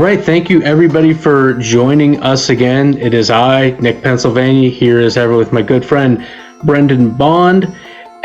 right. Thank you, everybody, for joining us again. It is I, Nick Pennsylvania, here as ever with my good friend, Brendan Bond.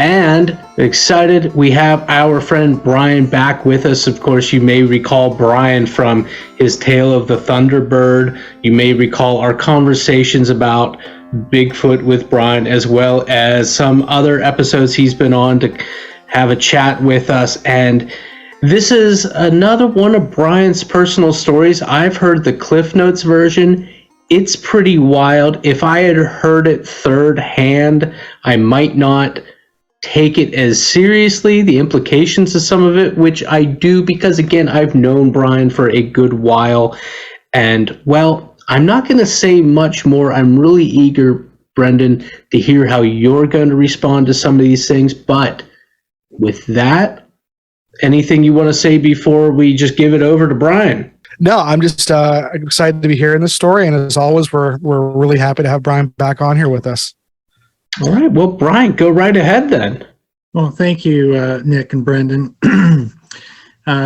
And excited, we have our friend Brian back with us. Of course, you may recall Brian from his Tale of the Thunderbird. You may recall our conversations about Bigfoot with Brian, as well as some other episodes he's been on to have a chat with us. And this is another one of Brian's personal stories. I've heard the Cliff Notes version. It's pretty wild. If I had heard it third hand, I might not take it as seriously, the implications of some of it, which I do because, again, I've known Brian for a good while. And, well, I'm not going to say much more. I'm really eager, Brendan, to hear how you're going to respond to some of these things. But with that, anything you want to say before we just give it over to Brian? No, I'm just excited to be hearing this story. And as always, we're really happy to have Brian back on here with us. All right. Well, Brian, go right ahead then. Well, thank you, Nick and Brendan.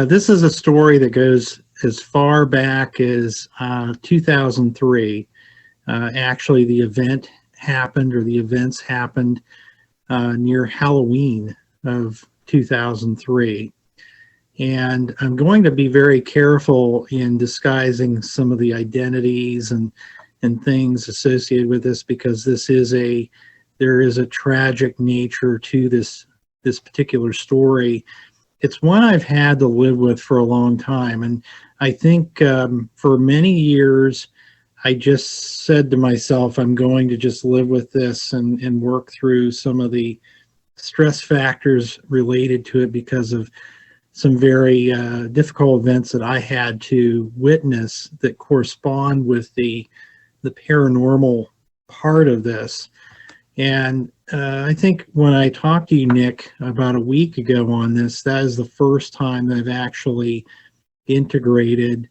This is a story that goes as far back as 2003. Actually, the events happened near Halloween of 2003. And I'm going to be very careful in disguising some of the identities and things associated with this, because there is a tragic nature to this particular story. It's one I've had to live with for a long time. And I think for many years, I just said to myself, I'm going to just live with this and work through some of the stress factors related to it because of some very difficult events that I had to witness that correspond with the paranormal part of this. And I think when I talked to you, Nick, about a week ago on this, that is the first time that I've actually integrated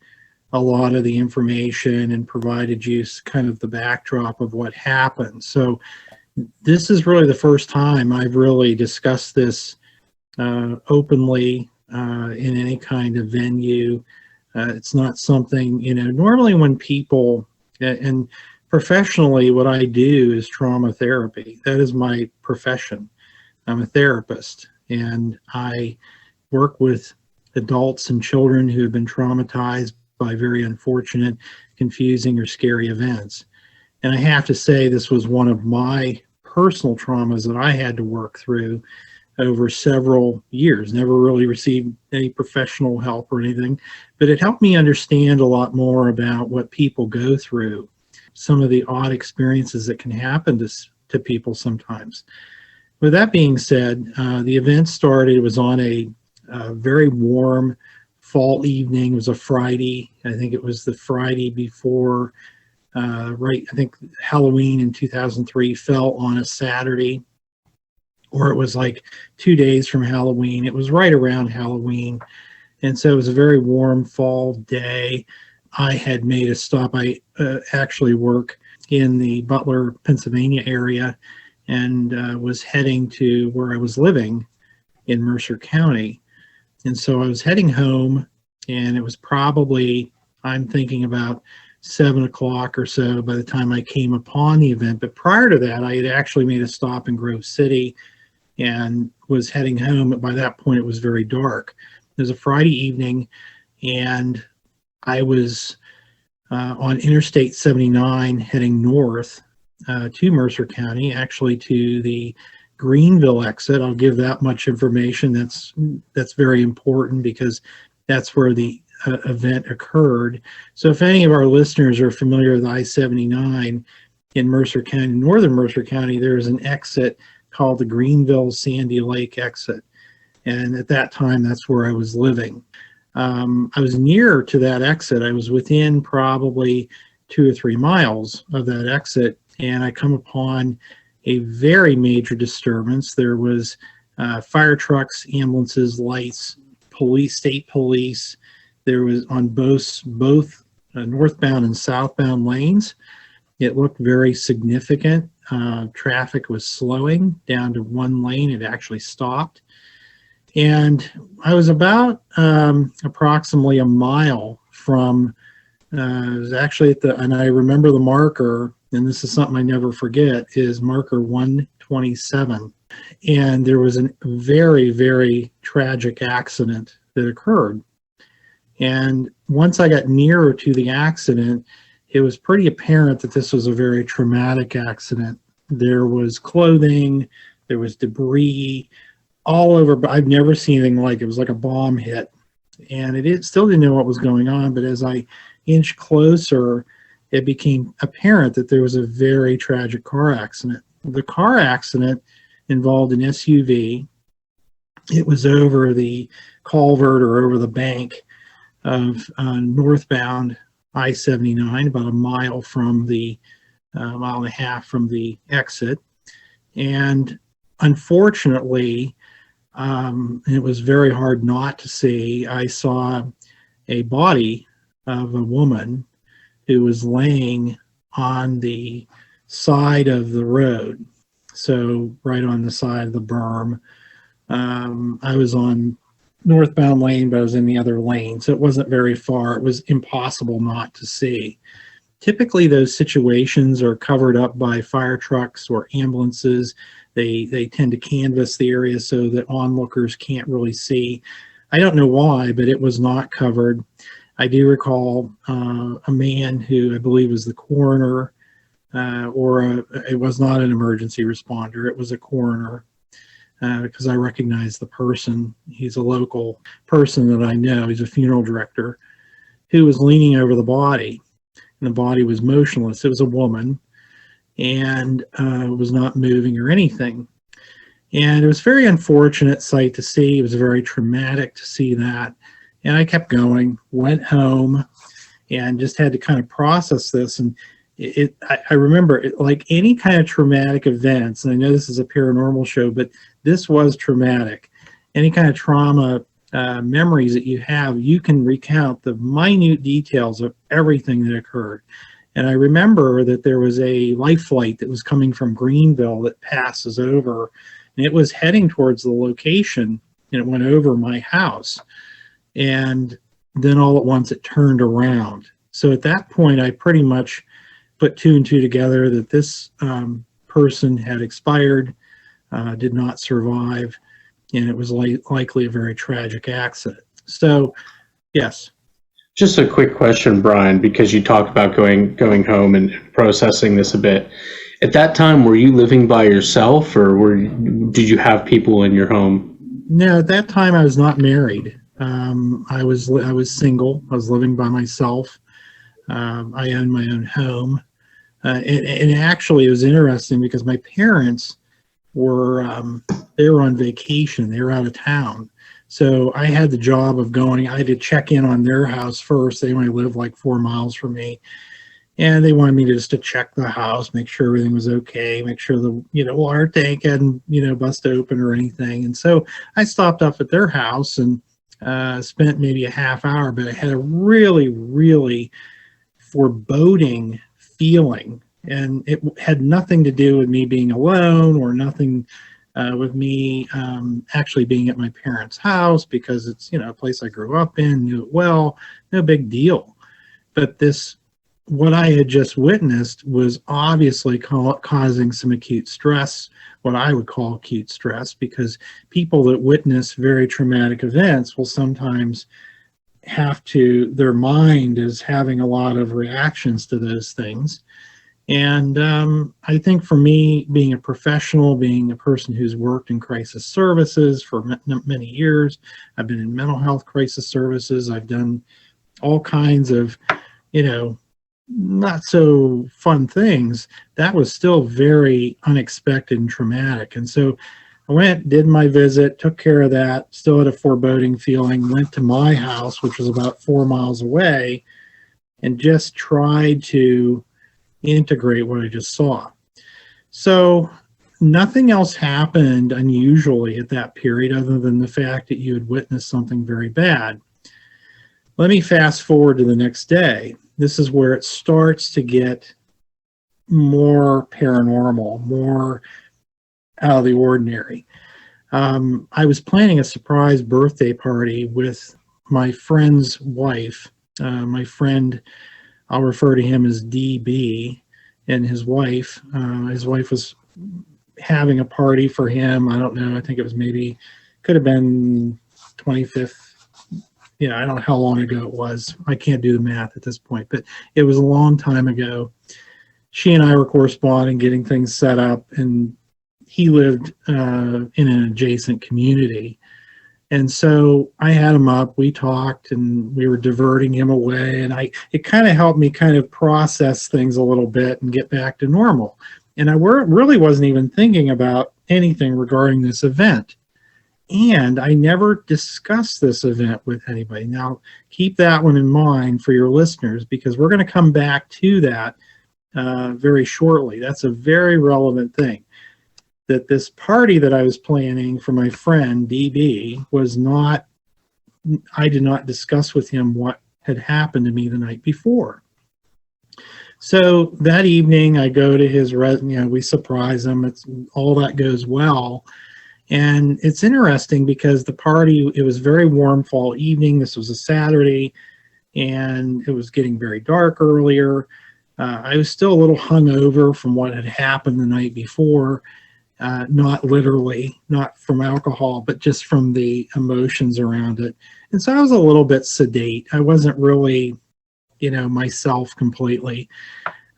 a lot of the information and provided you kind of the backdrop of what happened. So this is really the first time I've really discussed this openly in any kind of venue. It's not something, normally when people, and professionally what I do is trauma therapy. That is my profession. I'm a therapist, and I work with adults and children who have been traumatized by very unfortunate, confusing, or scary events. And I have to say, this was one of my personal traumas that I had to work through over several years. Never really received any professional help or anything, but it helped me understand a lot more about what people go through, some of the odd experiences that can happen to people sometimes. With that being said, the event started, it was on a very warm fall evening. It was a Friday. I think it was the Friday before, I think Halloween in 2003 fell on a Saturday, or it was like 2 days from Halloween. It was right around Halloween. And so it was a very warm fall day. I had made a stop. I actually work in the Butler, Pennsylvania area, and was heading to where I was living in Mercer County. And so I was heading home, and it was probably, I'm thinking about 7 o'clock or so by the time I came upon the event. But prior to that, I had actually made a stop in Grove City and was heading home. But by that point, it was very dark. It was a Friday evening, and I was on Interstate 79 heading north to Mercer County, actually to the Greenville exit. I'll give that much information. That's very important because that's where the event occurred. So if any of our listeners are familiar with I-79 in Mercer County, northern Mercer County, there's an exit called the Greenville Sandy Lake exit. And at that time, that's where I was living. I was near to that exit. I was within probably 2 or 3 miles of that exit, and I come upon a very major disturbance. There was fire trucks, ambulances, lights, police, state police. There was on both northbound and southbound lanes. It looked very significant. Traffic was slowing down to one lane. It actually stopped. And I was about approximately a mile from It was actually and I remember the marker, and this is something I never forget, is marker 127. And there was a very, very tragic accident that occurred. And once I got nearer to the accident, it was pretty apparent that this was a very traumatic accident. There was clothing, there was debris all over, but I've never seen anything like it. It was like a bomb hit. And still didn't know what was going on, but as I inched closer, it became apparent that there was a very tragic car accident. The car accident involved an SUV. It was over the culvert or over the bank of northbound I-79, about a mile from the mile and a half from the exit. And unfortunately, it was very hard not to see, I saw a body of a woman who was laying on the side of the road. So right on the side of the berm. I was on northbound lane, but I was in the other lane, so it wasn't very far. It was impossible not to see. Typically, those situations are covered up by fire trucks or ambulances. They tend to canvass the area so that onlookers can't really see. I don't know why, but it was not covered. I do recall a man who I believe was the coroner, it was not an emergency responder. It was a coroner. Because I recognize the person. He's a local person that I know. He's a funeral director who was leaning over the body, and the body was motionless. It was a woman, and was not moving or anything. And it was a very unfortunate sight to see. It was very traumatic to see that. And I kept going, went home, and just had to kind of process this. And I remember it, like any kind of traumatic events, and I know this is a paranormal show, but this was traumatic. Any kind of trauma memories that you have, you can recount the minute details of everything that occurred. And I remember that there was a life flight that was coming from Greenville that passes over, and it was heading towards the location, and it went over my house. And then all at once it turned around. So at that point, I pretty much put two and two together that this person had expired, did not survive, and it was likely a very tragic accident. So, yes. Just a quick question, Brian, because you talked about going home and processing this a bit. At that time, were you living by yourself, or did you have people in your home? No, at that time I was not married. I was single. I was living by myself. I owned my own home. And actually, it was interesting because my parents were they were on vacation. They were out of town. So I had the job of going. I had to check in on their house first. They only lived like 4 miles from me. And they wanted me to check the house, make sure everything was okay, make sure the water tank hadn't bust open or anything. And so I stopped off at their house and spent maybe a half hour, but I had a really, really foreboding feeling, and it had nothing to do with me being alone or nothing with me actually being at my parents' house, because it's a place I grew up in, knew it well, no big deal. But what I had just witnessed was obviously causing some acute stress, what I would call acute stress, because people that witness very traumatic events will sometimes their mind is having a lot of reactions to those things. And I think for me, being a professional, being a person who's worked in crisis services for many years, I've been in mental health crisis services, I've done all kinds of, not so fun things, that was still very unexpected and traumatic. And so I went, did my visit, took care of that, still had a foreboding feeling, went to my house, which was about 4 miles away, and just tried to integrate what I just saw. So nothing else happened unusually at that period other than the fact that you had witnessed something very bad. Let me fast forward to the next day. This is where it starts to get more paranormal, more out of the ordinary. I was planning a surprise birthday party with my friend's wife. My friend I'll refer to him as DB, and his wife. His wife was having a party for him. I don't know. I think it was could have been 25th. Yeah, I don't know how long ago it was. I can't do the math at this point, but it was a long time ago. She and I were corresponding, getting things set up, and he lived in an adjacent community. And so I had him up, we talked, and we were diverting him away. And it kind of helped me kind of process things a little bit and get back to normal. And I really wasn't even thinking about anything regarding this event. And I never discussed this event with anybody. Now, keep that one in mind for your listeners, because we're going to come back to that very shortly. That's a very relevant thing. That this party that I was planning for my friend DB I did not discuss with him what had happened to me the night before. So that evening I go to his we surprise him. All that goes well. And it's interesting because the party, it was very warm fall evening. This was a Saturday, and it was getting very dark earlier. I was still a little hungover from what had happened the night before. Not literally, not from alcohol, but just from the emotions around it. And so I was a little bit sedate. I wasn't really, myself completely.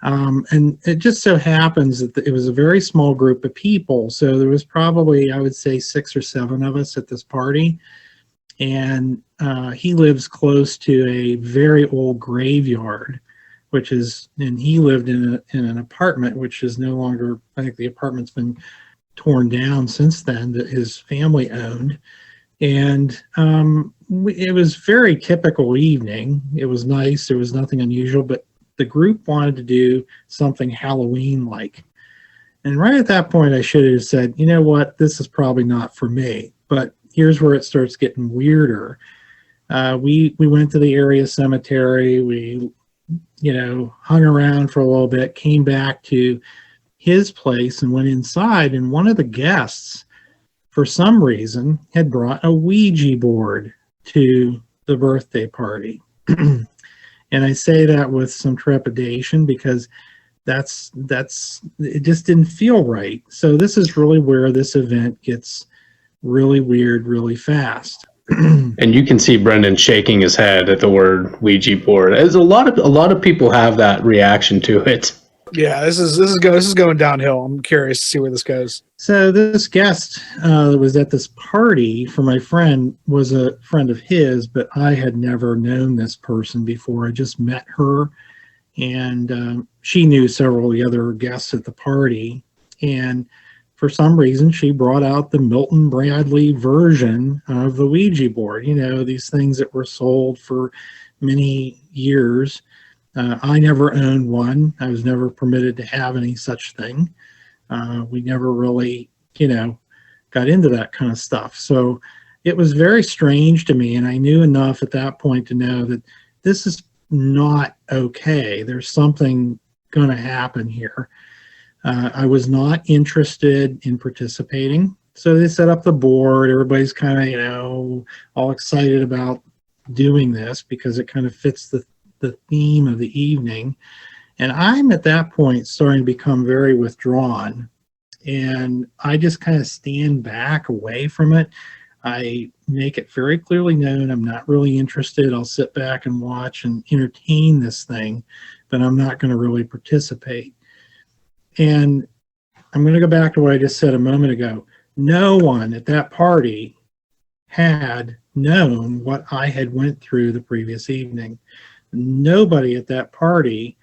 And it just so happens that it was a very small group of people. So there was probably, I would say, 6 or 7 of us at this party. And he lives close to a very old graveyard, and he lived in an apartment, which is no longer, I think the apartment's been torn down since then, that his family owned. And it was very typical evening. It was nice. There was nothing unusual, but the group wanted to do something Halloween-like. And right at that point, I should have said, you know what, this is probably not for me. But here's where it starts getting weirder. We went to the area cemetery. We, hung around for a little bit, came back to his place and went inside, and one of the guests, for some reason, had brought a Ouija board to the birthday party. And I say that with some trepidation because it just didn't feel right. So this is really where this event gets really weird really fast. And you can see Brendan shaking his head at the word Ouija board. As a lot of people have that reaction to it. Yeah, this is going downhill. I'm curious to see where this goes. So this guest that was at this party for my friend was a friend of his, but I had never known this person before. I just met her, and she knew several of the other guests at the party. And for some reason, she brought out the Milton Bradley version of the Ouija board. These things that were sold for many years. I never owned one. I was never permitted to have any such thing. We never really, got into that kind of stuff. So it was very strange to me, and I knew enough at that point to know that this is not okay. There's something going to happen here. I was not interested in participating. So they set up the board. Everybody's kind of, all excited about doing this because it kind of fits the theme of the evening. And I'm at that point starting to become very withdrawn, and I just kind of stand back away from it. I make it very clearly known I'm not really interested. I'll sit back and watch and entertain this thing, but I'm not going to really participate. And I'm going to go back to what I just said a moment ago. No one at that party had known what I had went through the previous evening. Nobody at that party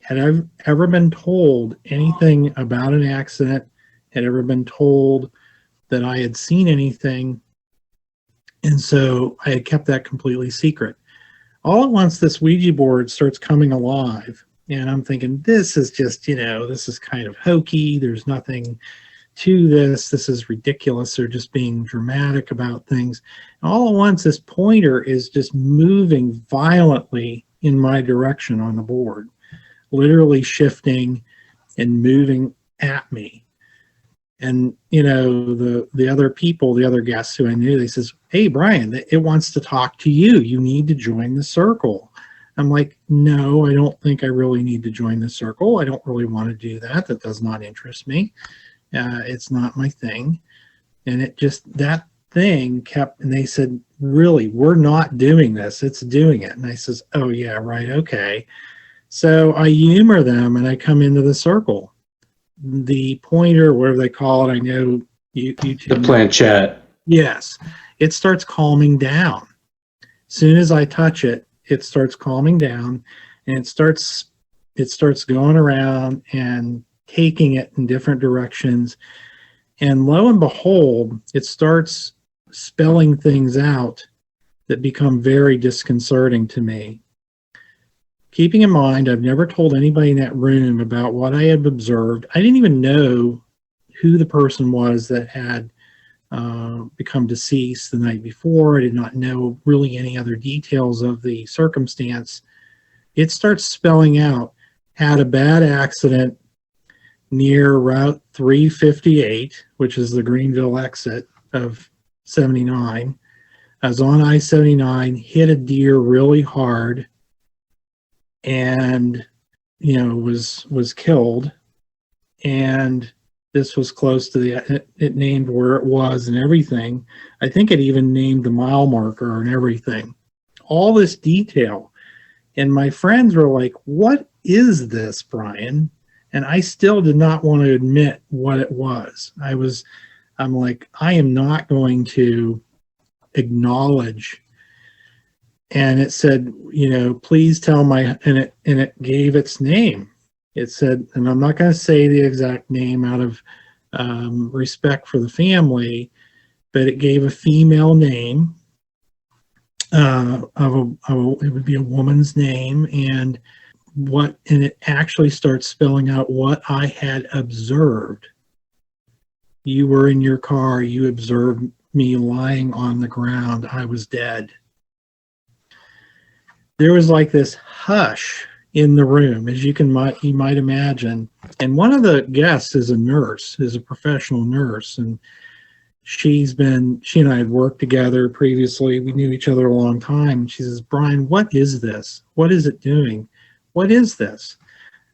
had ever been told anything about an accident, had ever been told that I had seen anything. And so I had kept that completely secret. All at once, this Ouija board starts coming alive. And I'm thinking, this is just, this is kind of hokey. There's nothing to this. This is ridiculous. They're just being dramatic about things. And all at once, this pointer is just moving violently in my direction on the board, literally shifting and moving at me. And, the other people, the other guests who I knew, they says, "Hey, Brian, it wants to talk to you. You need to join the circle." I'm like, no, I don't think I really need to join the circle. I don't really want to do that. That does not interest me. It's not my thing. And it just, that thing kept, and they said, really, we're not doing this. It's doing it. And I says, oh yeah, right. Okay. So I humor them and I come into the circle. The pointer, whatever they call it, I know YouTube. The planchette. Yes. It starts calming down. As soon as I touch it, it starts calming down, and it starts going around and taking it in different directions. And lo and behold, it starts spelling things out that become very disconcerting to me. Keeping in mind, I've never told anybody in that room about what I had observed. I didn't even know who the person was that had become deceased the night before. I did not know really any other details of the circumstance. It starts spelling out, had a bad accident near Route 358, which is the Greenville exit of 79. I was on I-79, hit a deer really hard, and was killed. And this was close to it named where it was and everything. I think it even named the mile marker and everything. All this detail. And my friends were like, what is this, Brian? And I still did not want to admit what it was. I'm like, I am not going to acknowledge. And it said, please tell and it gave its name. It said, and I'm not going to say the exact name out of respect for the family, but it gave a female name. It would be a woman's name, and it actually starts spelling out what I had observed. You were in your car. You observed me lying on the ground. I was dead. There was like this hush in the room, as you might imagine. And one of the guests is a professional nurse, and she and I had worked together previously. We knew each other a long time. She says, Brian, what is this? What is it doing? What is this?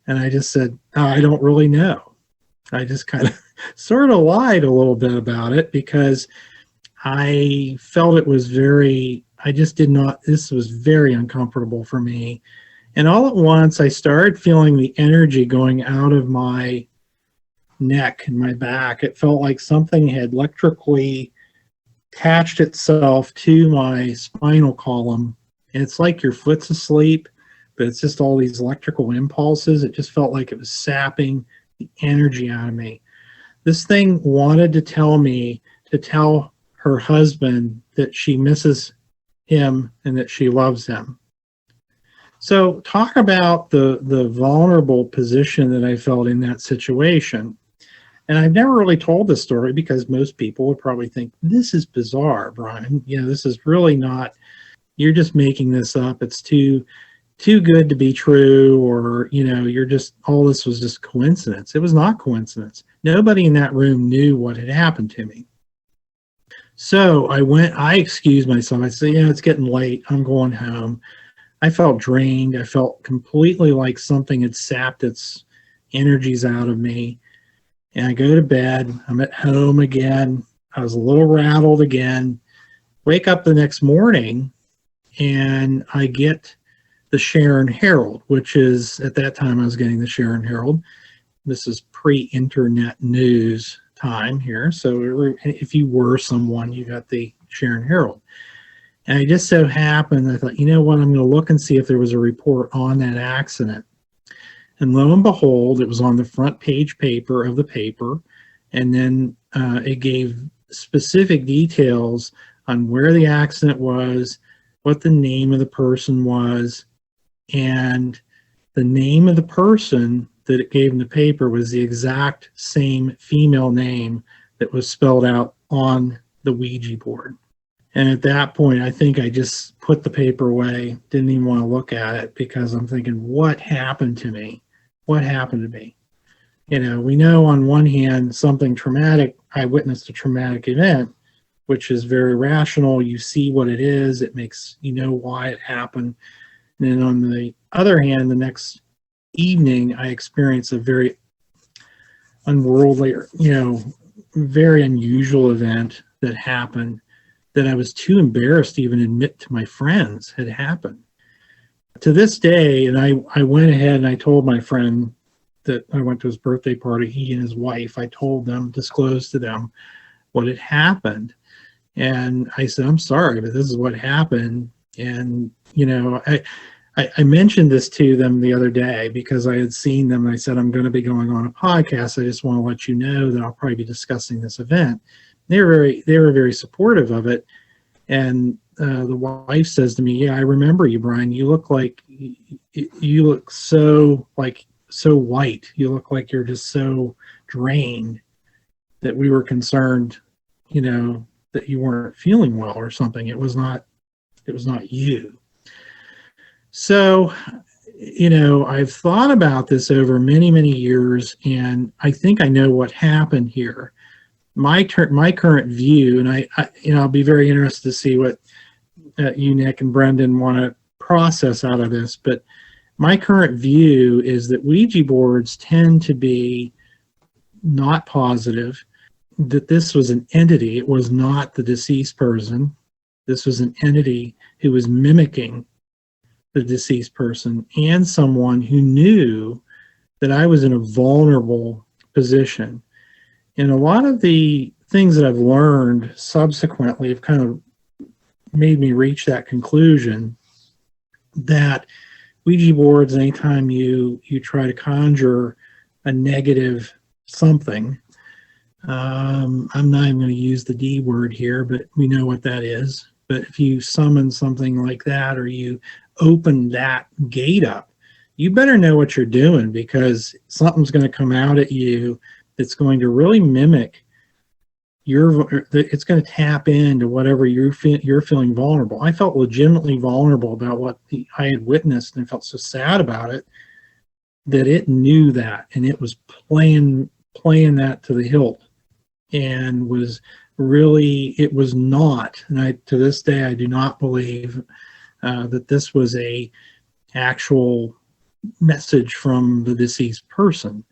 And I just said, oh, I don't really know. I just kind of sort of lied a little bit about it because I felt it was this was very uncomfortable for me. And all at once, I started feeling the energy going out of my neck and my back. It felt like something had electrically attached itself to my spinal column. And it's like your foot's asleep, but it's just all these electrical impulses. It just felt like it was sapping the energy out of me. This thing wanted to tell her husband that she misses him and that she loves him. So talk about the vulnerable position that I felt in that situation. And I've never really told this story because most people would probably think, this is bizarre, Brian. This is really not, you're just making this up. It's too good to be true, or, all this was just coincidence. It was not coincidence. Nobody in that room knew what had happened to me. So I excused myself. I said, it's getting late. I'm going home. I felt drained. I felt completely like something had sapped its energies out of me. And I go to bed. I'm at home again. I was a little rattled again. Wake up the next morning, and I get the Sharon Herald, which is, at that time I was getting the Sharon Herald. This is pre-internet news time here. So if you were someone, you got the Sharon Herald. And I just so happened, I thought, I'm going to look and see if there was a report on that accident. And lo and behold, it was on the front page paper of the paper. And then it gave specific details on where the accident was, what the name of the person was, and the name of the person that it gave in the paper was the exact same female name that was spelled out on the Ouija board. And at that point, I think I just put the paper away, didn't even want to look at it, because I'm thinking, what happened to me? What happened to me? We know on one hand, something traumatic, I witnessed a traumatic event, which is very rational. You see what it is. It makes, why it happened. And on the other hand, the next evening, I experienced a very unworldly, very unusual event that happened that I was too embarrassed to even admit to my friends had happened. To this day, and I went ahead and I told my friend that I went to his birthday party, he and his wife, I told them, disclosed to them what had happened. And I said, I'm sorry, but this is what happened. And, I mentioned this to them the other day because I had seen them and I said, I'm going to be going on a podcast. I just want to let you know that I'll probably be discussing this event. They were very supportive of it. And the wife says to me, yeah, I remember you, Brian. You look so white. You look like you're just so drained that we were concerned, that you weren't feeling well or something. It was not you. So, I've thought about this over many, many years, and I think I know what happened here. My current view, and I'll be very interested to see what you, Nick, and Brendan want to process out of this. But my current view is that Ouija boards tend to be not positive. That this was an entity. It was not the deceased person. This was an entity who was mimicking the deceased person and someone who knew that I was in a vulnerable position. And a lot of the things that I've learned subsequently have kind of made me reach that conclusion that Ouija boards, anytime you try to conjure a negative something, I'm not even going to use the D word here, but we know what that is. But if you summon something like that or you open that gate up, you better know what you're doing, because something's going to come out at you that's going to really mimic it's going to tap into whatever you're feeling vulnerable. I felt legitimately vulnerable about what I had witnessed, and I felt so sad about it that it knew that, and it was playing that to the hilt, and it was not, and to this day I do not believe that this was a actual message from the deceased person.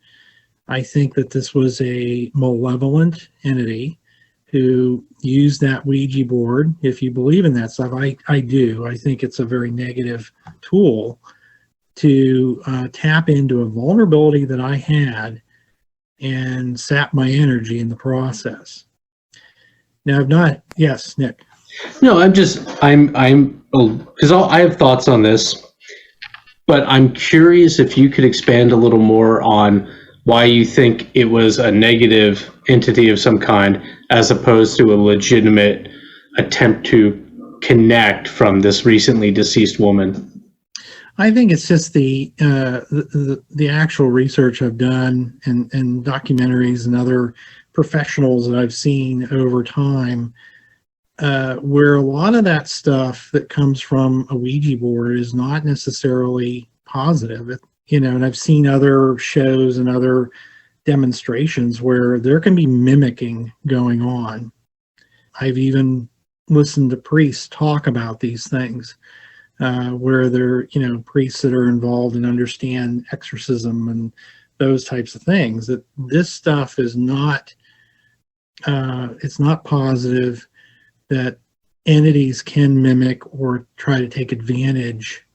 I think that this was a malevolent entity who used that Ouija board. If you believe in that stuff, I do. I think it's a very negative tool to tap into a vulnerability that I had and sap my energy in the process. Now, yes, Nick. No, because I have thoughts on this, but I'm curious if you could expand a little more on why you think it was a negative entity of some kind as opposed to a legitimate attempt to connect from this recently deceased woman. I think it's just the actual research I've done and documentaries and other professionals that I've seen over time, where a lot of that stuff that comes from a Ouija board is not necessarily positive. And I've seen other shows and other demonstrations where there can be mimicking going on. I've even listened to priests talk about these things, where they're, priests that are involved and understand exorcism and those types of things, that this stuff is not, it's not positive, that entities can mimic or try to take advantage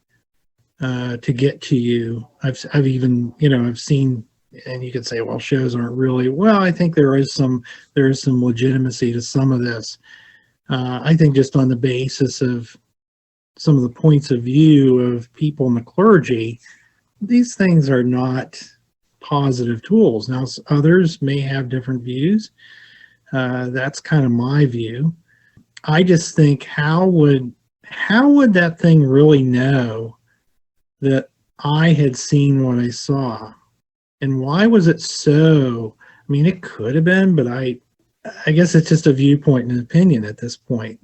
to get to you. I've even, I've seen, and you could say, well, shows aren't really, well, I think there is some legitimacy to some of this. I think just on the basis of some of the points of view of people in the clergy, these things are not positive tools. Now, others may have different views. That's kind of my view. I just think, how would that thing really know that I had seen what I saw? And why was it so? I mean, it could have been, but I guess it's just a viewpoint and an opinion at this point.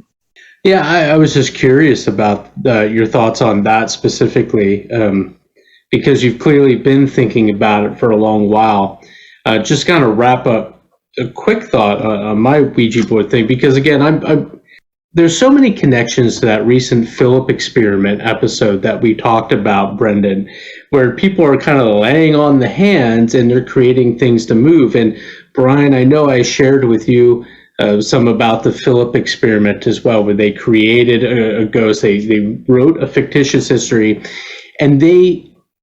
Yeah, I was just curious about your thoughts on that specifically, because you've clearly been thinking about it for a long while. Just kind of wrap up a quick thought on my Ouija board thing, because again, there's so many connections to that recent Philip experiment episode that we talked about, Brendan, where people are kind of laying on the hands and they're creating things to move. And Brian, I know I shared with you some about the Philip experiment as well, where they created a ghost. They wrote a fictitious history, and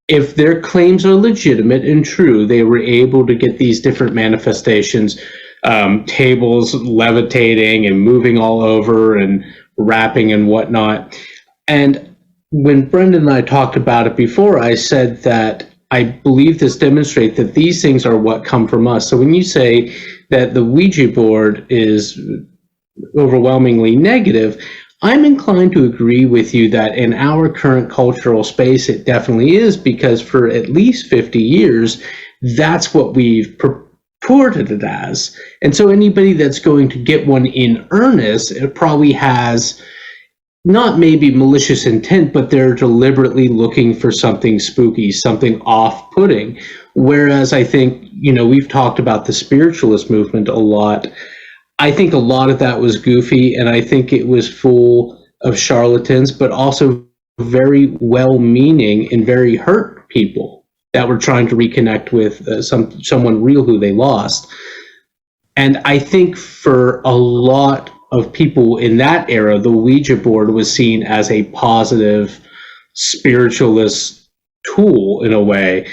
if their claims are legitimate and true, they were able to get these different manifestations, tables levitating and moving all over and rapping and whatnot. And when Brendan and I talked about it before, I said that I believe this demonstrates that these things are what come from us. So when you say that the Ouija board is overwhelmingly negative, I'm inclined to agree with you that in our current cultural space, it definitely is, because for at least 50 years, that's what we've purported it as. And so anybody that's going to get one in earnest, it probably has not maybe malicious intent, but they're deliberately looking for something spooky, something off-putting. Whereas I think, we've talked about the spiritualist movement a lot. I think a lot of that was goofy, and I think it was full of charlatans, but also very well-meaning and very hurt people that were trying to reconnect with someone real who they lost. And I think for a lot of people in that era, the Ouija board was seen as a positive spiritualist tool in a way.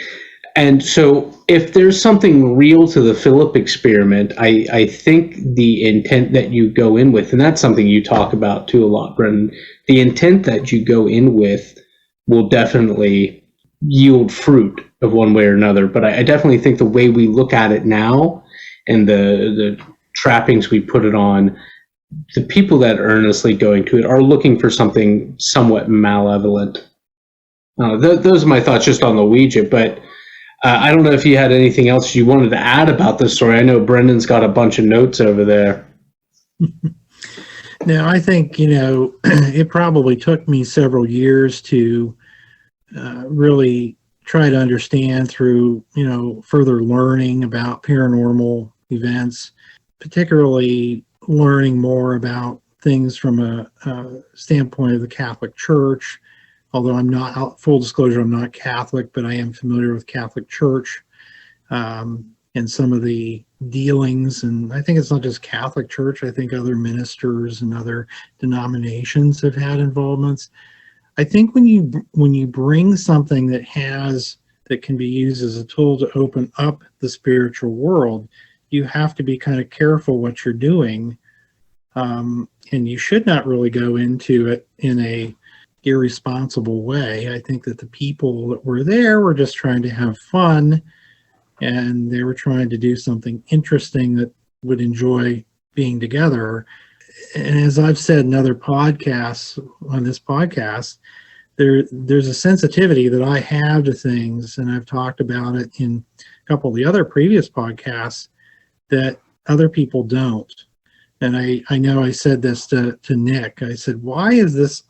And so if there's something real to the Philip experiment, I think the intent that you go in with, and that's something you talk about too a lot, Brendan, the intent that you go in with will definitely yield fruit of one way or another. But I definitely think the way we look at it now and the trappings we put it on, the people that are earnestly going to it are looking for something somewhat malevolent. Those are my thoughts just on the Ouija, but I don't know if you had anything else you wanted to add about this story. I know Brendan's got a bunch of notes over there. Now, I think, it probably took me several years to really try to understand through, further learning about paranormal events, particularly learning more about things from a standpoint of the Catholic Church. Although I'm not, full disclosure, I'm not Catholic, but I am familiar with Catholic Church and some of the dealings. And I think it's not just Catholic Church. I think other ministers and other denominations have had involvements. I think when you bring something that can be used as a tool to open up the spiritual world, you have to be kind of careful what you're doing. And you should not really go into it in a irresponsible way. I think that the people that were there were just trying to have fun, and they were trying to do something interesting that would enjoy being together. And as I've said in other podcasts on this podcast, there's a sensitivity that I have to things, and I've talked about it in a couple of the other previous podcasts, that other people don't. And I know I said this to Nick. I said, why does this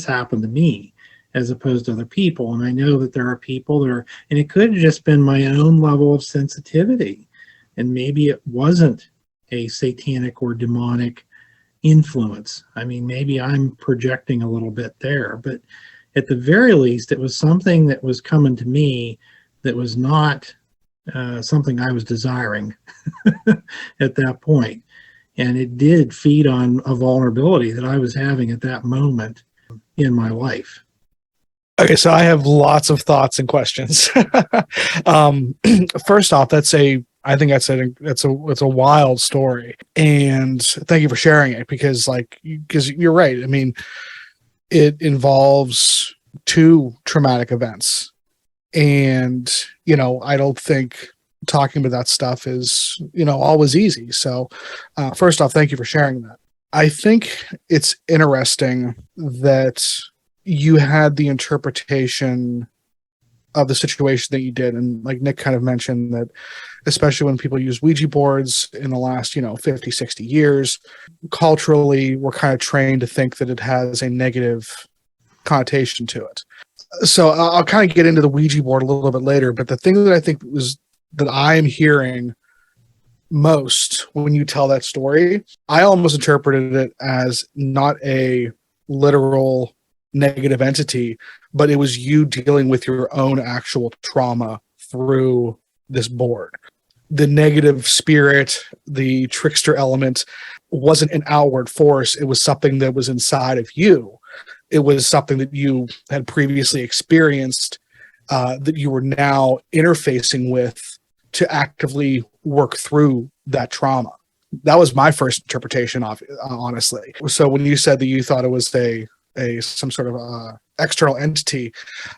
happen to me as opposed to other people? And I know that there are people and it could have just been my own level of sensitivity. And maybe it wasn't a satanic or demonic influence. I mean, maybe I'm projecting a little bit there, but at the very least, it was something that was coming to me that was not something I was desiring at that point. And it did feed on a vulnerability that I was having at that moment in my life. Okay, so I have lots of thoughts and questions. First off, I think that's a wild story, and thank you for sharing it because you're right. I mean, it involves two traumatic events, and I don't think talking about that stuff is always easy. So first off, thank you for sharing that. I think it's interesting that you had the interpretation of the situation that you did, and like Nick kind of mentioned, that especially when people use Ouija boards in the last 50, 60 years, culturally we're kind of trained to think that it has a negative connotation to it. So I'll kind of get into the Ouija board a little bit later, but the thing that I think that I'm hearing most when you tell that story, I almost interpreted it as not a literal negative entity, but it was you dealing with your own actual trauma through this board. The negative spirit, the trickster element, wasn't an outward force. It was something that was inside of you. It was something that you had previously experienced, that you were now interfacing with to actively work through that trauma. That was my first interpretation of it, honestly. So when you said that you thought it was some sort of external entity,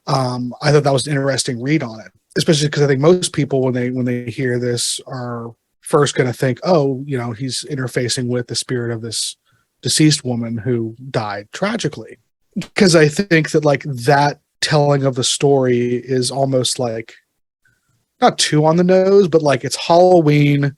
I thought that was an interesting read on it, especially because I think most people, when they hear this, are first going to think, oh, he's interfacing with the spirit of this deceased woman who died tragically. Because I think that like that telling of the story is almost like not too on the nose, but like it's Halloween.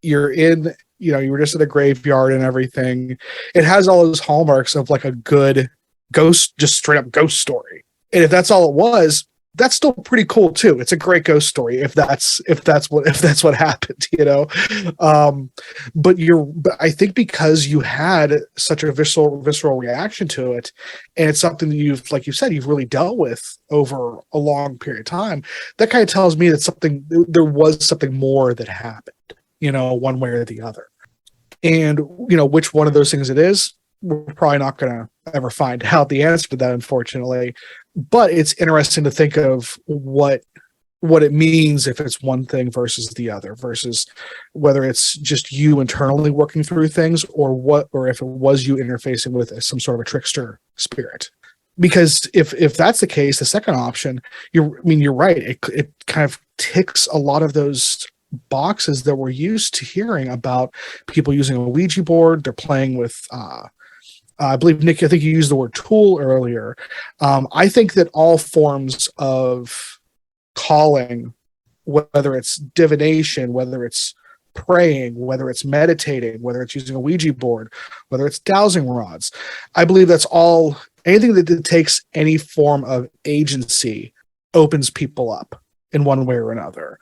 You're in, you were just at a graveyard and everything. It has all those hallmarks of like a good ghost, just straight up ghost story. And if that's all it was, that's still pretty cool too. It's a great ghost story if that's what happened, But I think because you had such a visceral reaction to it, and it's something that you've, like you said, you've really dealt with over a long period of time, that kind of tells me that there was something more that happened, one way or the other. And which one of those things it is, we're probably not going to ever find out the answer to that, unfortunately. But it's interesting to think of what it means if it's one thing versus the other, versus whether it's just you internally working through things, or if it was you interfacing with some sort of a trickster spirit. Because if that's the case, the second option, you're right. It kind of ticks a lot of those boxes that we're used to hearing about people using a Ouija board. They're playing with I believe, Nick, I think you used the word tool earlier. I think that all forms of calling, whether it's divination, whether it's praying, whether it's meditating, whether it's using a Ouija board, whether it's dowsing rods, I believe that's all, anything that takes any form of agency opens people up in one way or another.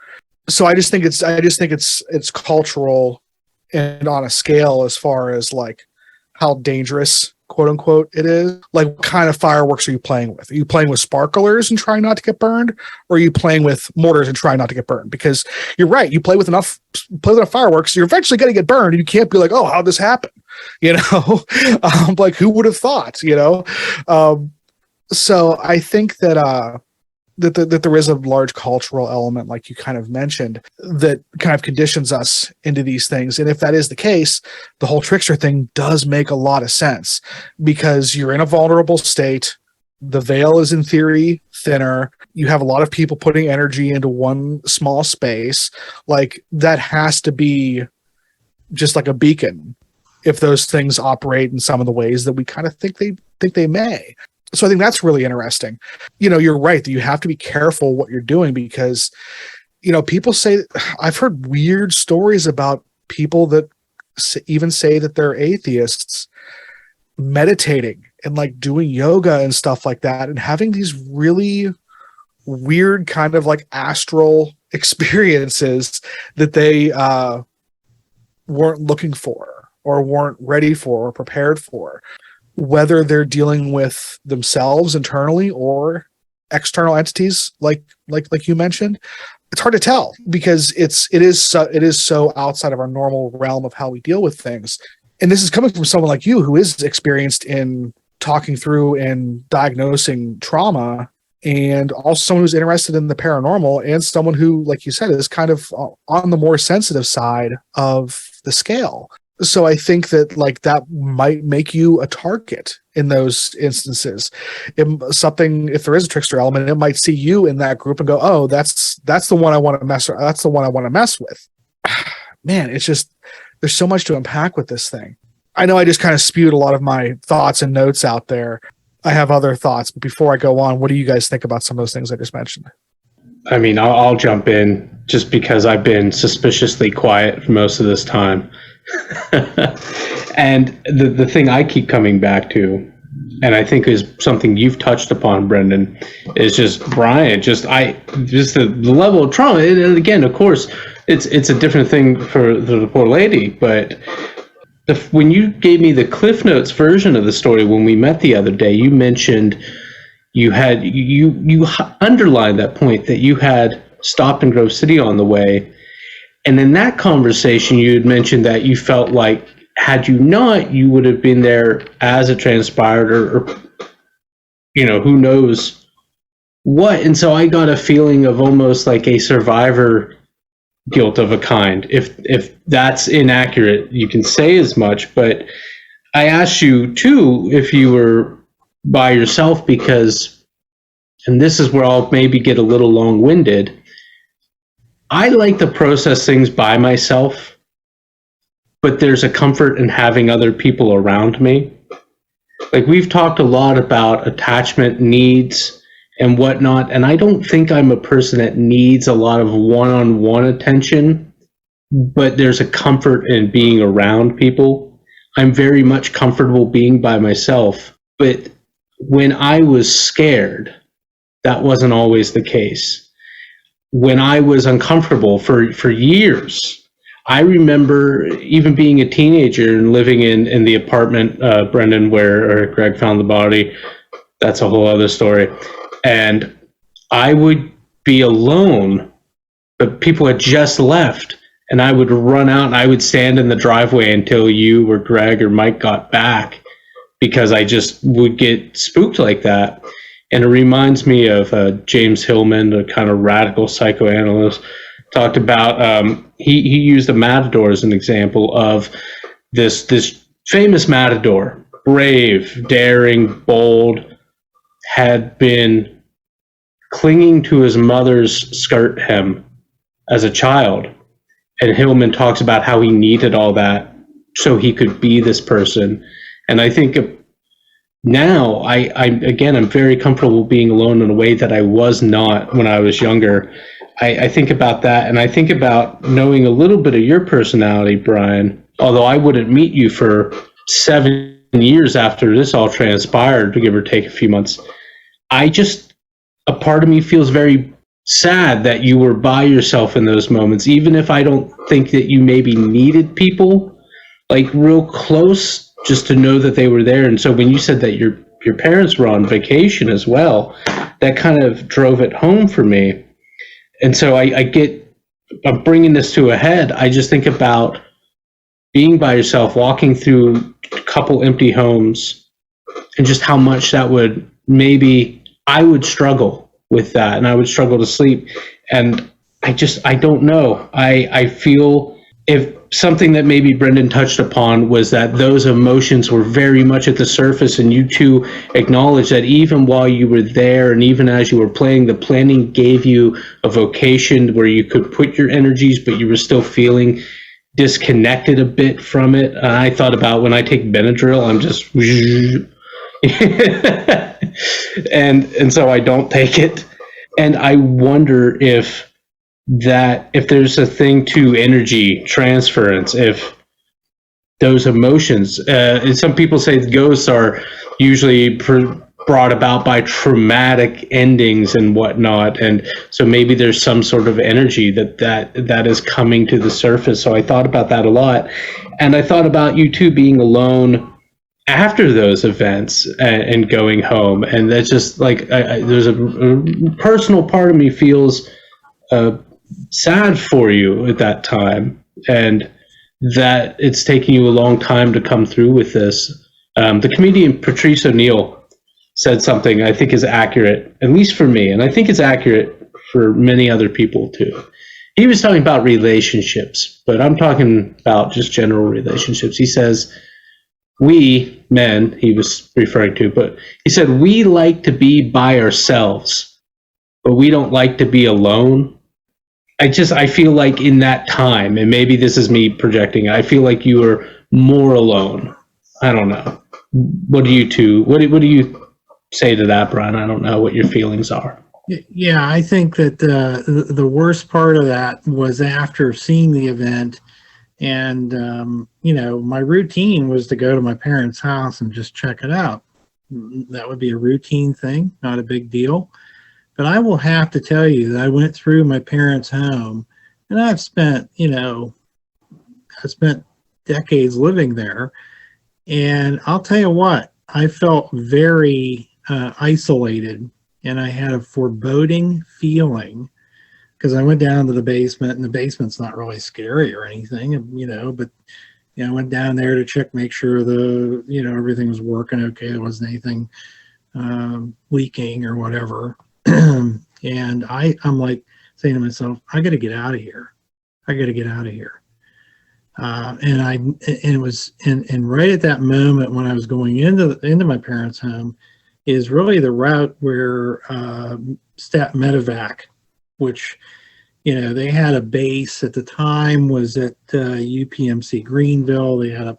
So I just think it's cultural and on a scale as far as like how dangerous, quote unquote, it is. Like, what kind of fireworks are you playing with? Are you playing with sparklers and trying not to get burned? Or are you playing with mortars and trying not to get burned? Because you're right, you play with enough fireworks, you're eventually going to get burned, and you can't be like, oh, how'd this happen? Like, who would have thought, So I think that that there is a large cultural element, like you kind of mentioned, that kind of conditions us into these things. And if that is the case, the whole trickster thing does make a lot of sense, because you're in a vulnerable state. The veil is in theory thinner. You have a lot of people putting energy into one small space. Like, that has to be just like a beacon if those things operate in some of the ways that we kind of think they may. So I think that's really interesting. You're right that you have to be careful what you're doing, because, people say, I've heard weird stories about people that even say that they're atheists meditating and like doing yoga and stuff like that, and having these really weird kind of like astral experiences that they weren't looking for or weren't ready for or prepared for. Whether they're dealing with themselves internally or external entities, like you mentioned, it's hard to tell, because it is so outside of our normal realm of how we deal with things. And this is coming from someone like you, who is experienced in talking through and diagnosing trauma, and also someone who's interested in the paranormal, and someone who, like you said, is kind of on the more sensitive side of the scale. So I think that like that might make you a target in those instances. If there is a trickster element, it might see you in that group and go, "Oh, that's the one I want to mess. That's the one I want to mess with." Man, it's just, there's so much to unpack with this thing. I know I just kind of spewed a lot of my thoughts and notes out there. I have other thoughts, but before I go on, what do you guys think about some of those things I just mentioned? I mean, I'll jump in just because I've been suspiciously quiet for most of this time. And the thing I keep coming back to, and I think is something you've touched upon, Brendan, is just Brian, just the level of trauma. And again, of course, it's a different thing for the poor lady, but when you gave me the Cliff Notes version of the story when we met the other day, you mentioned you underlined that point that you had stopped in Grove City on the way, and in that conversation you had mentioned that you felt like had you not, you would have been there as it transpired, or who knows what. And so I got a feeling of almost like a survivor guilt of a kind. If that's inaccurate, you can say as much, but I asked you too if you were by yourself because, and this is where I'll maybe get a little long-winded, I like to process things by myself, but there's a comfort in having other people around me. Like, we've talked a lot about attachment needs and whatnot, and I don't think I'm a person that needs a lot of one-on-one attention, but there's a comfort in being around people. I'm very much comfortable being by myself, but when I was scared, that wasn't always the case. When I was uncomfortable for years, I remember even being a teenager and living in the apartment, Brendan, where Greg found the body. That's a whole other story. And I would be alone, but people had just left, and I would run out and I would stand in the driveway until you or Greg or Mike got back, because I just would get spooked like that. And it reminds me of James Hillman, a kind of radical psychoanalyst, talked about, he used a matador as an example of this famous matador, brave, daring, bold, had been clinging to his mother's skirt hem as a child. And Hillman talks about how he needed all that so he could be this person. And I think now I'm very comfortable being alone in a way that I was not when I was younger. I think about that, and I think about knowing a little bit of your personality, Brian, although I wouldn't meet you for 7 years after this all transpired, to give or take a few months. A part of me feels very sad that you were by yourself in those moments, even if I don't think that you maybe needed people like real close just to know that they were there. And so when you said that your parents were on vacation as well, that kind of drove it home for me. And so I'm bringing this to a head. I just think about being by yourself, walking through a couple empty homes, and just how much that would, maybe I would struggle with that, and I would struggle to sleep. And I don't know. I feel, if something that maybe Brendan touched upon was that those emotions were very much at the surface, and you two acknowledged that even while you were there and even as you were playing, the planning gave you a vocation where you could put your energies, but you were still feeling disconnected a bit from it. I thought about when I take Benadryl, I'm just and so I don't take it. And I wonder if there's a thing to energy transference, if those emotions, and some people say the ghosts are usually brought about by traumatic endings and whatnot, and so maybe there's some sort of energy that is coming to the surface. So I thought about that a lot, and I thought about you two being alone after those events and going home, and that's just like there's a personal part of me feels sad for you at that time, and that it's taking you a long time to come through with this. The comedian Patrice O'Neill said something I think is accurate, at least for me, and I think it's accurate for many other people too. He was talking about relationships, but I'm talking about just general relationships. He says, we men, he was referring to, but he said, we like to be by ourselves, but we don't like to be alone. I feel like in that time, and maybe this is me projecting, I feel like you were more alone. I don't know. What do you say to that, Brian? I don't know what your feelings are. Yeah, I think that the worst part of that was after seeing the event, and my routine was to go to my parents' house and just check it out. That would be a routine thing, not a big deal. But I will have to tell you that I went through my parents' home And I've spent, I spent decades living there. And I'll tell you what, I felt very isolated, and I had a foreboding feeling because I went down to the basement, and the basement's not really scary or anything, but I went down there to check, make sure everything was working okay. There wasn't anything leaking or whatever. And I'm like saying to myself, I got to get out of here. I got to get out of here. And it was, and right at that moment when I was going into my parents' home, is really the route where Stat Medevac, which they had a base at the time, was at UPMC Greenville. They had a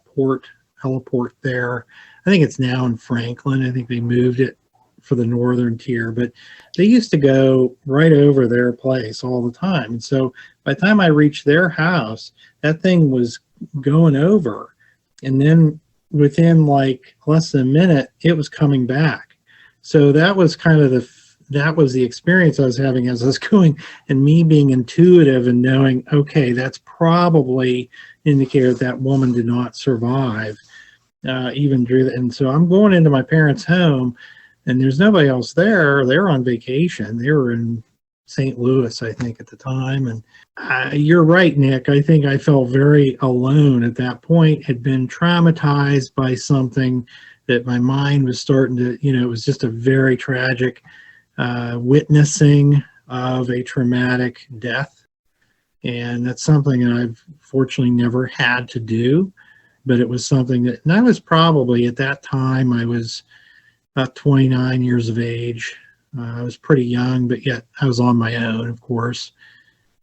heliport there. I think it's now in Franklin. I think they moved it for the northern tier, but they used to go right over their place all the time. And so by the time I reached their house, that thing was going over. And then within like less than a minute, it was coming back. So that was kind of that was the experience I was having as I was going, and me being intuitive and knowing, okay, that's probably indicated that woman did not survive even through that. And so I'm going into my parents' home, and there's nobody else there. They're on vacation. They were in St. Louis, I think, at the time. And you're right, Nick. I think I felt very alone at that point, had been traumatized by something that my mind was starting to, it was just a very tragic witnessing of a traumatic death. And that's something that I've fortunately never had to do, but it was something that, and I was probably at that time, I was about 29 years of age. I was pretty young, but yet I was on my own, of course.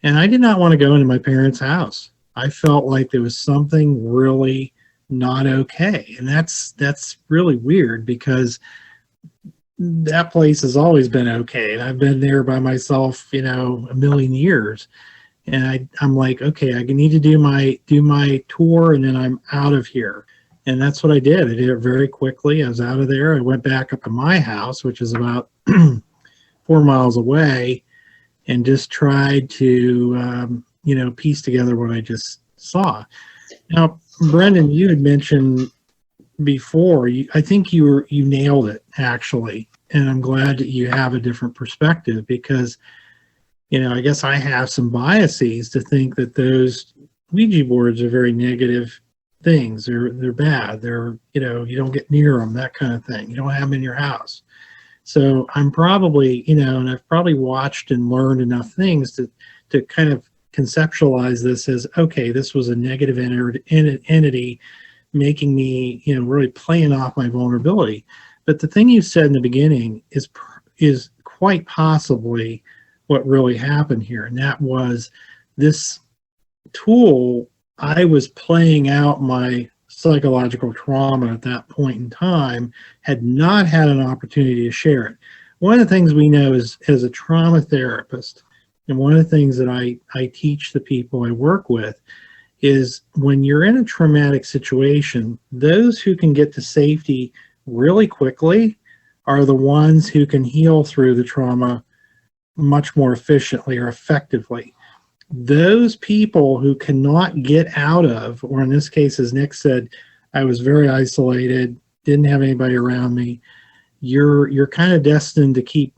And I did not want to go into my parents' house. I felt like there was something really not okay. And that's really weird, because that place has always been okay. And I've been there by myself, a million years. And I'm like, okay, I need to do my tour, and then I'm out of here. And that's what I did. I did it very quickly. I was out of there. I went back up to my house, which is about 4 miles away, and just tried to, piece together what I just saw. Now, Brendan, you had mentioned before, I think you nailed it, actually. And I'm glad that you have a different perspective, because, I guess I have some biases to think that those Ouija boards are very negative things. They're bad. They're, you don't get near them, that kind of thing. You don't have them in your house. So I'm probably, and I've probably watched and learned enough things to kind of conceptualize this as, okay, this was a negative entity making me, really playing off my vulnerability. But the thing you said in the beginning is quite possibly what really happened here. And that was this tool. I was playing out my psychological trauma at that point in time, had not had an opportunity to share it. One of the things we know is, as a trauma therapist, and one of the things that I teach the people I work with, is when you're in a traumatic situation, those who can get to safety really quickly are the ones who can heal through the trauma much more efficiently or effectively. Those people who cannot get out of, or in this case, as Nick said, I was very isolated, didn't have anybody around me, you're kind of destined to keep,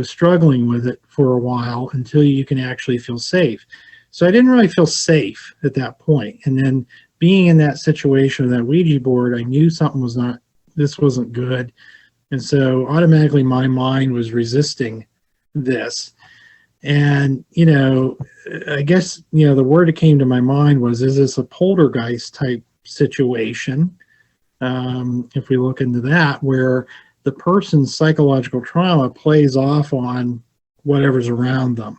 struggling with it for a while until you can actually feel safe. So I didn't really feel safe at that point. And then being in that situation with that Ouija board, I knew this wasn't good. And so automatically my mind was resisting this. And, I guess, the word that came to my mind was, is this a poltergeist type situation? If we look into that, where the person's psychological trauma plays off on whatever's around them.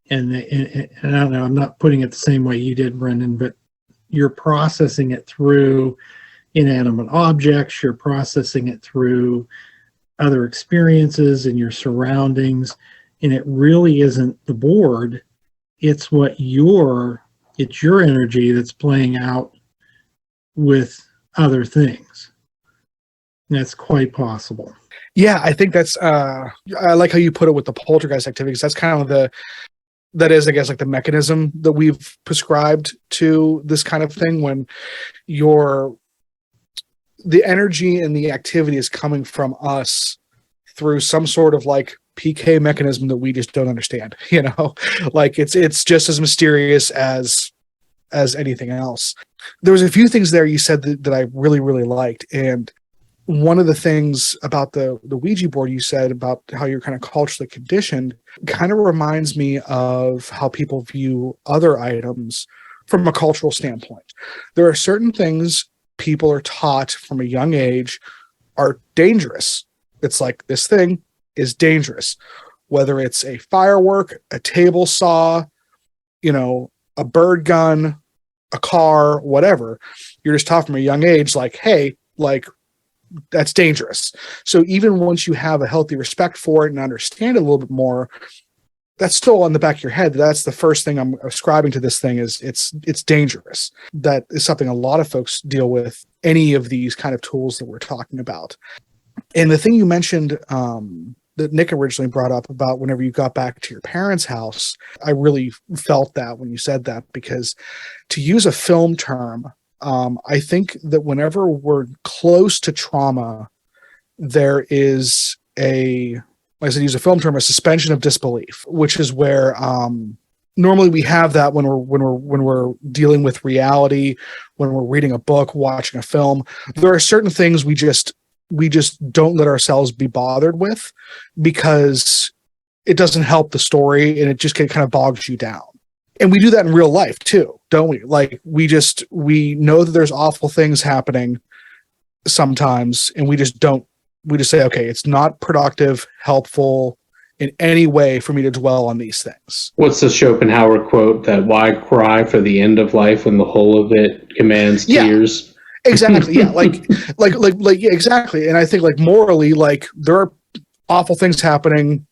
And I don't know, I'm not putting it the same way you did, Brendan, but you're processing it through inanimate objects, you're processing it through other experiences in your surroundings. And it really isn't the board, it's your energy that's playing out with other things. And that's quite possible. Yeah, I think that's I like how you put it with the poltergeist activities. That's kind of that is, I guess, like the mechanism that we've prescribed to this kind of thing, when the energy and the activity is coming from us through some sort of like PK mechanism that we just don't understand, like it's just as mysterious as anything else. There was a few things there you said that I really, really liked. And one of the things about the Ouija board you said about how you're kind of culturally conditioned kind of reminds me of how people view other items from a cultural standpoint. There are certain things people are taught from a young age are dangerous. It's like, this thing is dangerous, whether it's a firework, a table saw, a bird gun, a car, whatever. You're just taught from a young age, like, hey, like, that's dangerous. So even once you have a healthy respect for it and understand it a little bit more, that's still on the back of your head. That's the first thing I'm ascribing to this thing, is it's dangerous. That is something a lot of folks deal with any of these kind of tools that we're talking about. And the thing you mentioned that Nick originally brought up about whenever you got back to your parents' house, I really felt that when you said that, because to use a film term, I think that whenever we're close to trauma, there is like I said, use a film term, a suspension of disbelief, which is where normally we have that when we're dealing with reality, when we're reading a book, watching a film. There are certain things we just don't let ourselves be bothered with, because it doesn't help the story and it just kind of bogs you down. And we do that in real life too, don't we? Like we know that there's awful things happening sometimes, and we just say, okay, it's not productive, helpful in any way for me to dwell on these things. What's the Schopenhauer quote, that why cry for the end of life when the whole of it commands tears? Exactly. Yeah. Like, yeah, exactly. And I think like morally, like there are awful things happening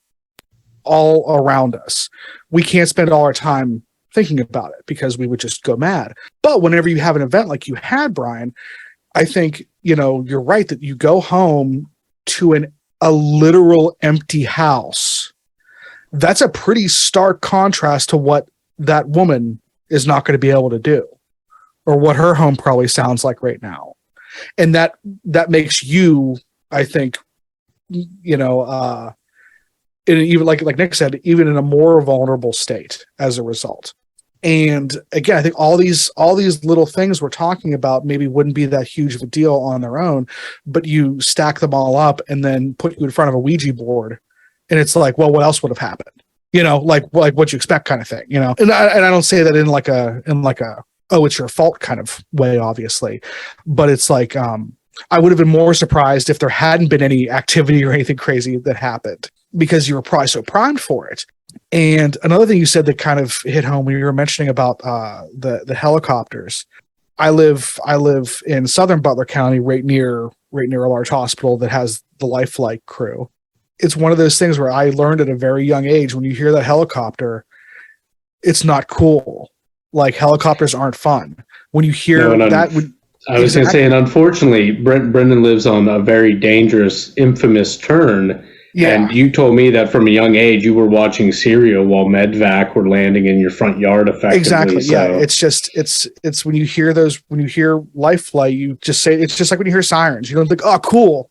all around us. We can't spend all our time thinking about it because we would just go mad. But whenever you have an event like you had, Brian, I think, you're right that you go home to a literal empty house. That's a pretty stark contrast to what that woman is not going to be able to do, or what her home probably sounds like right now. And that makes you, I think, even like Nick said, even in a more vulnerable state as a result. And again, I think all these little things we're talking about maybe wouldn't be that huge of a deal on their own, but you stack them all up and then put you in front of a Ouija board, and it's like, well, what else would have happened? Like what you expect kind of thing. And I don't say that in like a oh, it's your fault kind of way, obviously, but it's like I would have been more surprised if there hadn't been any activity or anything crazy that happened, because you were probably so primed for it. And another thing you said that kind of hit home when you were mentioning about the helicopters. I live in southern Butler County, right near a large hospital that has the Life Flight crew. It's one of those things where I learned at a very young age, when you hear that helicopter, it's not cool. Like, helicopters aren't fun. When you hear I was going to say, and unfortunately, Brendan lives on a very dangerous, infamous turn. Yeah. And you told me that from a young age you were watching Serial while medvac were landing in your front yard effectively. Exactly. So. Yeah. It's just it's when you hear Life Flight, you just say, it's just like when you hear sirens. You don't think, oh, cool.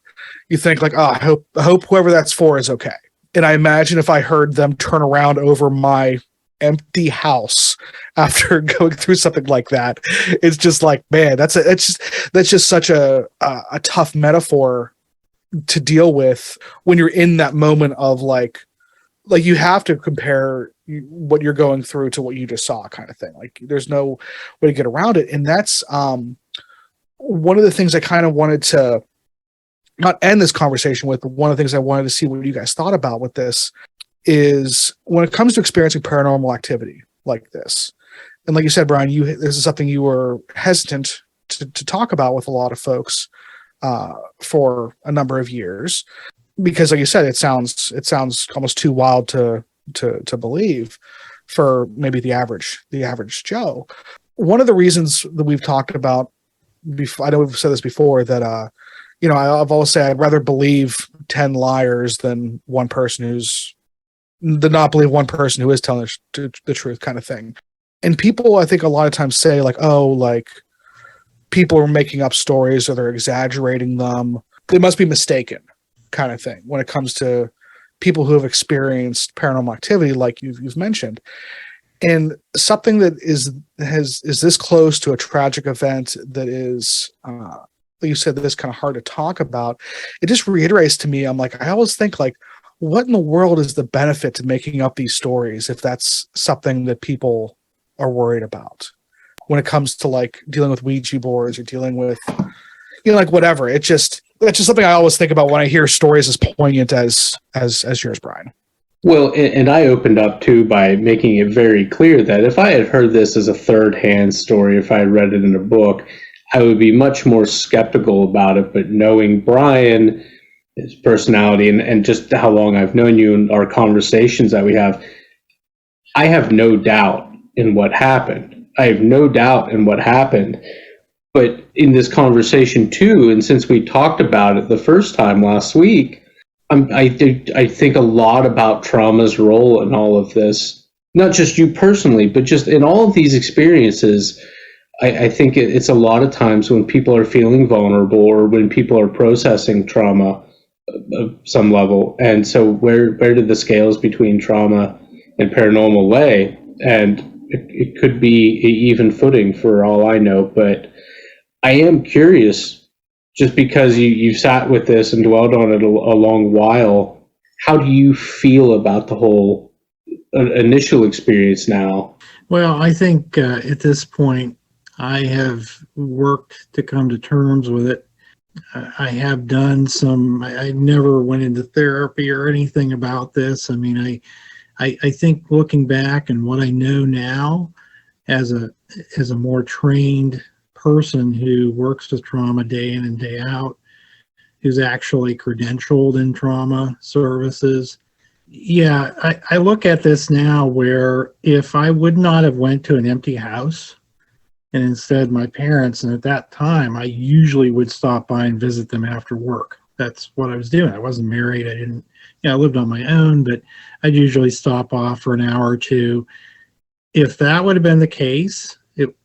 You think like, oh, I hope whoever that's for is okay. And I imagine if I heard them turn around over my empty house after going through something like that, it's just like, man, that's just such a tough metaphor to deal with when you're in that moment of like you have to compare what you're going through to what you just saw, kind of thing. Like, there's no way to get around it. And that's one of the things I kind of wanted to not end this conversation with, but one of the things I wanted to see what you guys thought about with this is when it comes to experiencing paranormal activity like this. And like you said, Brian, this is something you were hesitant to talk about with a lot of folks for a number of years, because like you said, it sounds almost too wild to believe for maybe the average Joe. One of the reasons that we've talked about before, I know we've said this before, that I've always said I'd rather believe 10 liars than one person who's the not believe one person who is telling the truth kind of thing. And people, I think, a lot of times say like, oh, like people are making up stories or they're exaggerating them. They must be mistaken kind of thing when it comes to people who have experienced paranormal activity like you've mentioned. And something that is this close to a tragic event that is, like you said, that is kind of hard to talk about. It just reiterates to me, I'm like, I always think like, what in the world is the benefit to making up these stories if that's something that people are worried about when it comes to like dealing with Ouija boards or dealing with, like whatever. That's just something I always think about when I hear stories as poignant as yours, Brian. Well, and I opened up too by making it very clear that if I had heard this as a third-hand story, if I had read it in a book, I would be much more skeptical about it. But knowing Brian, his personality, and just how long I've known you and our conversations that we have, I have no doubt in what happened. I have no doubt in what happened. But in this conversation too, and since we talked about it the first time last week, I think a lot about trauma's role in all of this. Not just you personally, but just in all of these experiences. I think it's a lot of times when people are feeling vulnerable or when people are processing trauma of some level. And so where do the scales between trauma and paranormal lay? And it could be an even footing for all I know. But I am curious, just because you sat with this and dwelled on it a long while, how do you feel about the whole initial experience now? Well, I think at this point, I have worked to come to terms with it. I have done I never went into therapy or anything about this. I mean, I think looking back and what I know now as a more trained person who works with trauma day in and day out, who's actually credentialed in trauma services. Yeah, I look at this now where if I would not have went to an empty house and instead my parents, and at that time I usually would stop by and visit them after work. That's what I was doing. I wasn't married. I lived on my own, but I'd usually stop off for an hour or two. If that would have been the case,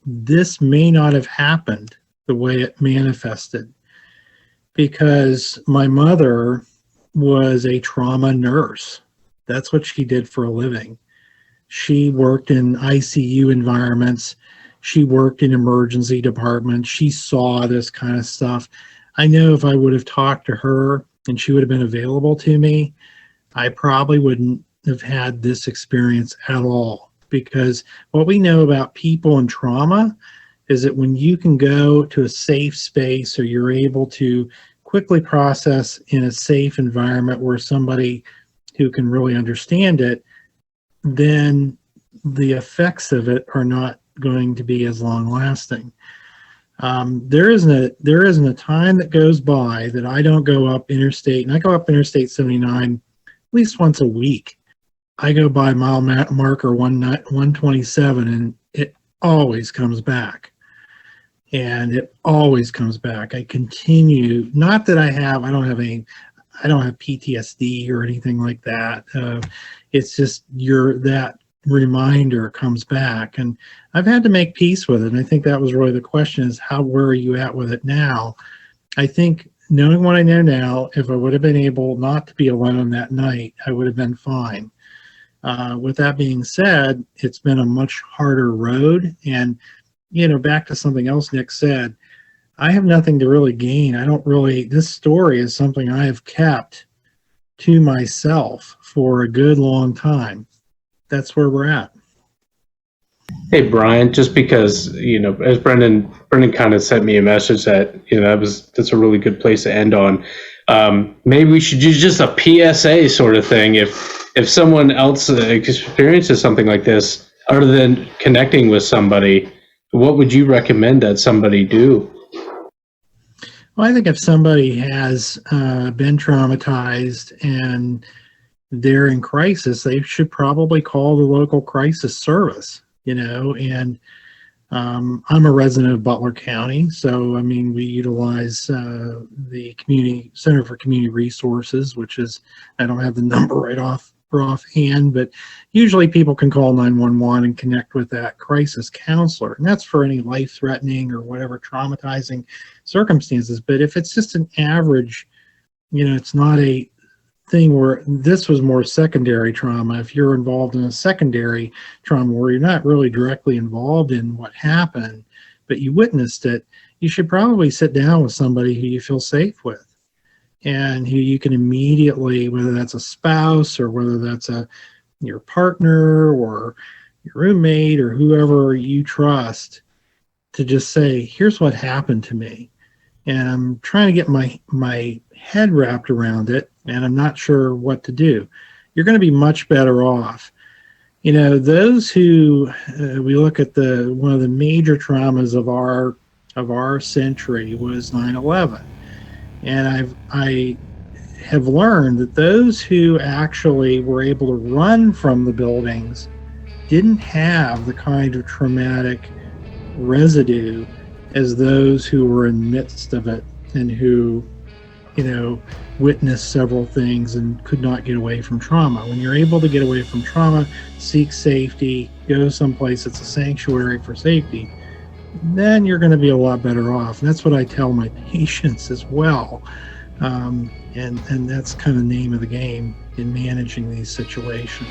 this may not have happened the way it manifested, because my mother was a trauma nurse. That's what she did for a living. She worked in ICU environments. She worked in emergency departments. She saw this kind of stuff. I know if I would have talked to her and she would have been available to me, I probably wouldn't have had this experience at all. Because what we know about people and trauma is that when you can go to a safe space or you're able to quickly process in a safe environment where somebody who can really understand it, then the effects of it are not going to be as long lasting. There isn't a time that goes by that I don't go up interstate, and I go up Interstate 79 at least once a week. I go by mile marker 127, and it always comes back. And it always comes back. I continue, not that I don't have PTSD or anything like that. It's just that reminder comes back, and I've had to make peace with it. And I think that was really the question: is where are you at with it now? I think knowing what I know now, if I would have been able not to be alone that night, I would have been fine. With that being said, it's been a much harder road. And, back to something else Nick said, I have nothing to really gain. This story is something I have kept to myself for a good long time. That's where we're at. Hey, Brian, just because, as Brendan kind of sent me a message that, that's a really good place to end on. Maybe we should do just a PSA sort of thing. If someone else experiences something like this, other than connecting with somebody, what would you recommend that somebody do? Well, I think if somebody has been traumatized and they're in crisis, they should probably call the local crisis service, and I'm a resident of Butler County, so we utilize the Community Center for Community Resources, which is, I don't have the number right off offhand, but usually people can call 911 and connect with that crisis counselor. And that's for any life-threatening or whatever traumatizing circumstances. But if it's just an average, it's not a thing where this was more secondary trauma. If you're involved in a secondary trauma where you're not really directly involved in what happened, but you witnessed it, you should probably sit down with somebody who you feel safe with and who you can immediately, whether that's a spouse or whether that's your partner or your roommate or whoever you trust, to just say, here's what happened to me. And I'm trying to get my head wrapped around it, and I'm not sure what to do. You're going to be much better off. Those who we look at one of the major traumas of our century was 9/11, and I have learned that those who actually were able to run from the buildings didn't have the kind of traumatic residue as those who were in the midst of it and who witnessed several things and could not get away from trauma. When you're able to get away from trauma, seek safety, go someplace that's a sanctuary for safety, then you're going to be a lot better off. And that's what I tell my patients as well. And that's kind of the name of the game in managing these situations.